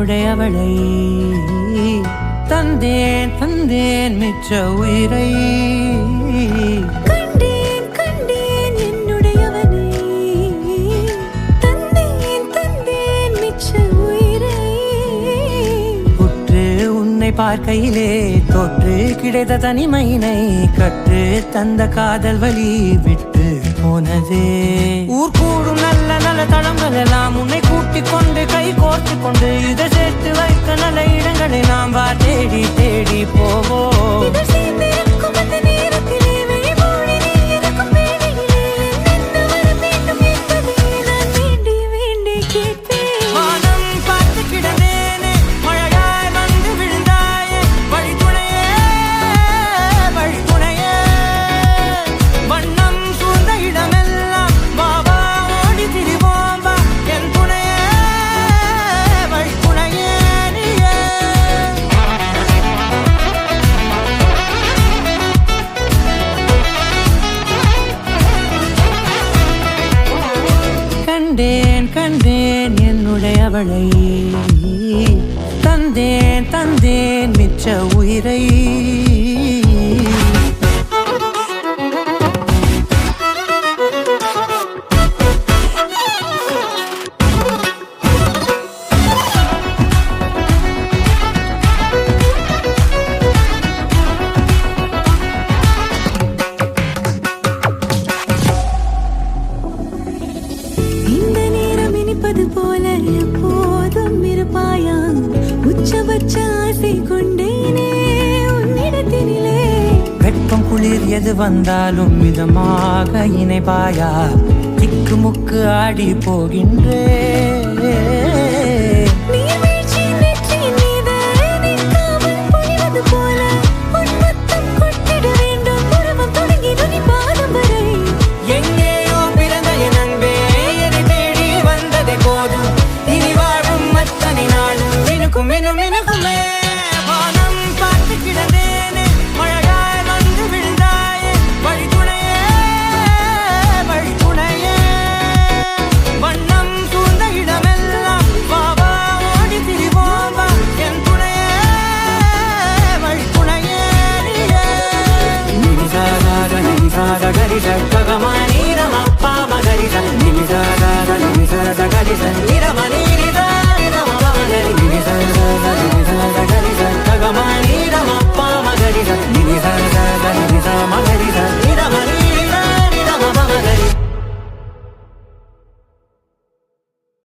என்னுடையவளை தந்தேன் தந்தேன் மிச்ச உயிரை கண்டேன் கண்டேன் என்னுடையவனை தந்தேன் தந்தேன் மிச்ச உயிரை உற்று உன்னை பார்க்கையிலே தொற்று கிடைத்த தனிமையினை கற்று தந்த காதல் வழி விட்டு போனதே ஊர் கூடும் நல்ல நல்ல தளங்கள் எல்லாம் உன்னை கூட்டிக் கொண்டு கை கோர்த்து கொண்டு இதை சேர்த்து வைக்க நல்ல இடங்களை நாம் வா தேடி தேடி போவோம் கண்டேன் கண்டேன் என்னுடையவளை தந்தேன் தந்தேன் மிச்ச உயிரை போல எப்போதும் இருப்பாயா உச்சபட்ச ஆசை கொண்டேனே உன்னிடத்தினிலே வெப்பம் குளிர் எது வந்தாலும் மிதமாக இணைப்பாயா திக்கு முக்கு ஆடி போகின்றே Gari